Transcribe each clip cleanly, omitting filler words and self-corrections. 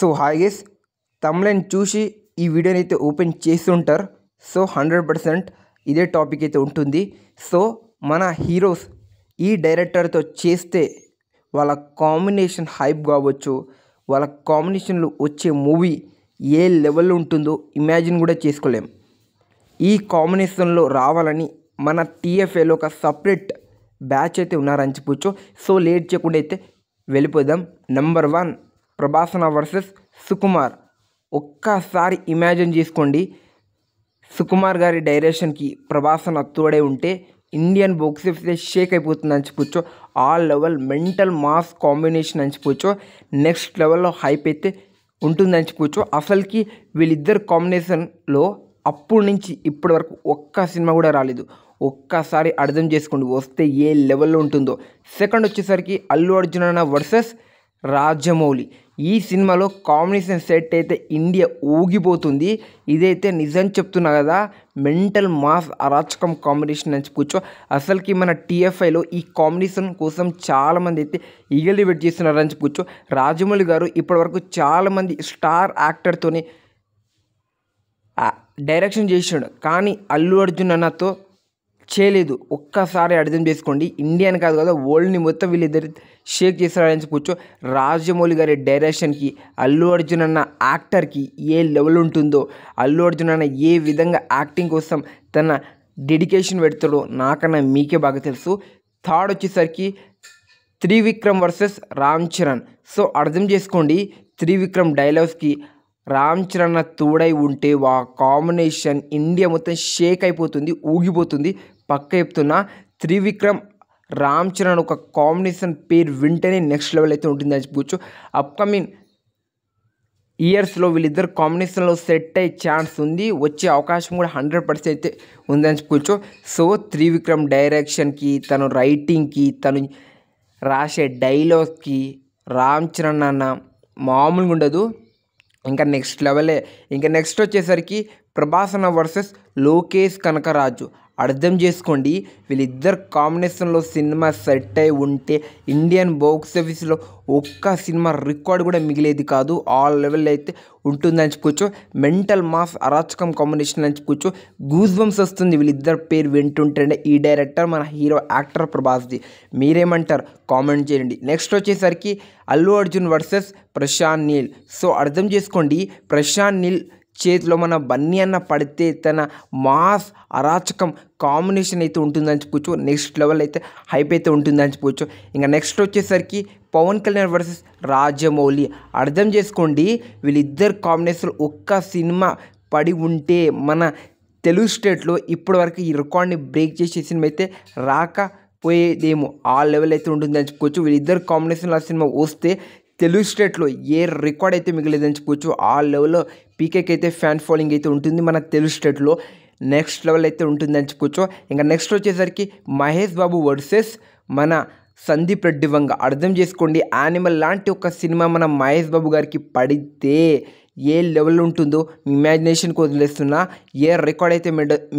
So hi guys, తమ్లైన్ చూసి ఈ వీడియోని అయితే ఓపెన్ చేస్తుంటారు. సో 100% ఇదే టాపిక్ అయితే ఉంటుంది. సో మన హీరోస్ ఈ డైరెక్టర్తో చేస్తే వాళ్ళ కాంబినేషన్ హైప్ కావచ్చు, వాళ్ళ కాంబినేషన్లో వచ్చే మూవీ ఏ లెవెల్లో ఉంటుందో ఇమాజిన్ కూడా చేసుకోలేం. ఈ కాంబినేషన్లో రావాలని మన టీఎఫ్ఏలో ఒక సపరేట్ బ్యాచ్ అయితే ఉన్నారని చెప్పొచ్చు. సో లేట్ చేయకుండా అయితే వెళ్ళిపోదాం. నెంబర్ 1 ప్రభాసన వర్సెస్ సుకుమార్. ఒక్కసారి ఇమాజిన్ చేసుకోండి, సుకుమార్ గారి డైరెక్షన్కి ప్రభాసన తోడే ఉంటే ఇండియన్ బాక్స్ ఆఫీస్ షేక్ అయిపోతుంది అని చెప్పొచ్చు. ఆ లెవెల్ మెంటల్ మాస్ కాంబినేషన్ అని చెప్పొచ్చు. నెక్స్ట్ లెవెల్లో హైప్ అయితే ఉంటుందని చెప్పొచ్చు. అసలుకి వీళ్ళిద్దరు కాంబినేషన్లో అప్పటి నుంచి ఇప్పటి వరకు ఒక్క సినిమా కూడా రాలేదు. ఒక్కసారి అర్థం చేసుకోండి వస్తే ఏ లెవెల్లో ఉంటుందో. సెకండ్ వచ్చేసరికి అల్లు అర్జున్ అన్న వర్సెస్ రాజమౌళి. ఈ సినిమాలో కాంబినేషన్ సెట్ అయితే ఇండియా ఊగిపోతుంది. ఇదైతే నిజం చెప్తున్నా కదా, మెంటల్ మాస్ అరాచకం కాంబినేషన్ అని చెప్పొచ్చు. అసలుకి మన టీఎఫ్ఐలో ఈ కాంబినేషన్ కోసం చాలామంది అయితే ఈగర్లీ వెయిట్ చేస్తున్నారని చెప్పొచ్చు. రాజమౌళి గారు ఇప్పటివరకు చాలామంది స్టార్ యాక్టర్తోనే డైరెక్షన్ చేసాడు, కానీ అల్లు అర్జున్ అన్నతో చేయలేదు. ఒక్కసారి అర్థం చేసుకోండి, ఇండియన్ కాదు కదా వరల్డ్ని మొత్తం వీళ్ళిద్దరు షేక్ చేస్తారని చెప్పొచ్చు. రాజమౌళి గారి డైరెక్షన్కి అల్లు అర్జున్ అన్న యాక్టర్కి ఏ లెవెల్ ఉంటుందో, అల్లు అర్జున్ అన్న ఏ విధంగా యాక్టింగ్ కోసం తన డెడికేషన్ పెడతాడో నాకన్నా మీకే బాగా తెలుసు. థర్డ్ వచ్చేసరికి త్రివిక్రమ్ వర్సెస్ రామ్ చరణ్. సో అర్థం చేసుకోండి, త్రివిక్రమ్ డైలాగ్స్కి రామ్ చరణ్ తోడై ఉంటే ఆ కాంబినేషన్ ఇండియా మొత్తం షేక్ అయిపోతుంది, ఊగిపోతుంది. పక్క చెప్తున్నా, త్రివిక్రమ్ రామ్ చరణ్ ఒక కాంబినేషన్ పేరు వింటేనే నెక్స్ట్ లెవెల్ అయితే ఉంటుంది అని చెప్పొచ్చు. అప్కమింగ్ ఇయర్స్లో వీళ్ళిద్దరు కాంబినేషన్లో సెట్ అయ్యే ఛాన్స్ ఉంది, వచ్చే అవకాశం కూడా 100% అయితే ఉందని చెప్పొచ్చు. సో త్రివిక్రమ్ డైరెక్షన్కి, తను రైటింగ్కి, తను రాసే డైలాగ్స్కి రామ్ చరణ్ అన్న మామూలుగా ఉండదు, ఇంకా నెక్స్ట్ లెవెలే. ఇంకా నెక్స్ట్ వచ్చేసరికి ప్రభాసన వర్సెస్ లోకేష్ కనకరాజు. అర్థం చేసుకోండి, వీళ్ళిద్దరు కాంబినేషన్లో సినిమా సెట్ అయి ఉంటే ఇండియన్ బాక్స్ ఆఫీస్లో ఒక్క సినిమా రికార్డ్ కూడా మిగిలేది కాదు. ఆ లెవెల్ అయితే ఉంటుందని చెప్పుకోవచ్చు. మెంటల్ మాస్ అరాచకం కాంబినేషన్ అని చెప్పుకోవచ్చు. గూస్ బంప్స్ వస్తుంది వీళ్ళిద్దరు పేరు వింటుంటే. ఈ డైరెక్టర్ మన హీరో యాక్టర్ ప్రభాస్ది. మీరేమంటారు కామెంట్ చేయండి. నెక్స్ట్ వచ్చేసరికి అల్లు అర్జున్ వర్సెస్ ప్రశాంత్ నీల్. సో అర్థం చేసుకోండి, ప్రశాంత్ నీల్ చేతిలో మన బన్నీ అన్న పడితే తన మాస్ అరాచకం కాంబినేషన్ అయితే ఉంటుందని చెప్పొచ్చు. నెక్స్ట్ లెవెల్ అయితే హైప్ అయితే ఉంటుందని చెప్పొచ్చు. ఇంకా నెక్స్ట్ వచ్చేసరికి పవన్ కళ్యాణ్ వర్సెస్ రాజమౌళి. అర్థం చేసుకోండి, వీళ్ళిద్దరు కాంబినేషన్ ఒక్క సినిమా పడి ఉంటే మన తెలుగు స్టేట్లో ఇప్పటివరకు ఈ రికార్డ్ని బ్రేక్ చేసే సినిమా అయితే రాకపోయేదేమో. ఆ లెవెల్ అయితే ఉంటుందని చెప్పుకోవచ్చు. వీళ్ళిద్దరు కాంబినేషన్లో ఆ సినిమా వస్తే తెలుగు స్టేట్లో ఏ రికార్డ్ అయితే మిగలేదని చెప్పుకోవచ్చు. ఆ లెవెల్లో పీకేకి అయితే ఫ్యాన్ ఫాలోయింగ్ అయితే ఉంటుంది మన తెలుగు స్టేట్లో. నెక్స్ట్ లెవెల్ అయితే ఉంటుందని చెప్పుకోవచ్చు. ఇంకా నెక్స్ట్ వచ్చేసరికి మహేష్ బాబు వర్సెస్ మన సందీప్ రెడ్డి వంగ. అర్థం చేసుకోండి, యానిమల్ లాంటి ఒక సినిమా మన మహేష్ బాబు గారికి పడితే ఏ లెవెల్ ఉంటుందో మీ ఇమాజినేషన్కి వదిలేస్తున్నా. ఏ రికార్డ్ అయితే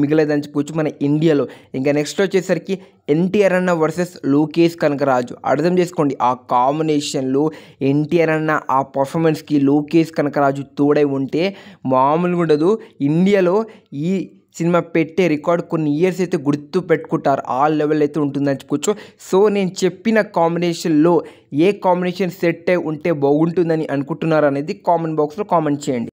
మిగలేదని చెప్పొచ్చు మన ఇండియాలో. ఇంకా నెక్స్ట్ వచ్చేసరికి ఎన్టీఆర్ అన్న వర్సెస్ లోకేష్ కనకరాజు. అర్థం చేసుకోండి, ఆ కాంబినేషన్లో ఎన్టీఆర్ అన్న ఆ పర్ఫార్మెన్స్కి లోకేష్ కనకరాజు తోడై ఉంటే మామూలుగా ఉండదు. ఇండియాలో ఈ సినిమా పెట్టే రికార్డ్ కొన్ని ఇయర్స్ అయితే గుర్తు పెట్టుకుంటారు. ఆ లెవెల్ అయితే ఉంటుందని చెప్పుకోవచ్చు. సో నేను చెప్పిన కాంబినేషన్లో ఏ కాంబినేషన్ సెట్ అయి ఉంటే బాగుంటుందని అనుకుంటున్నారు అనేది కామెంట్ బాక్స్లో కామెంట్ చేయండి.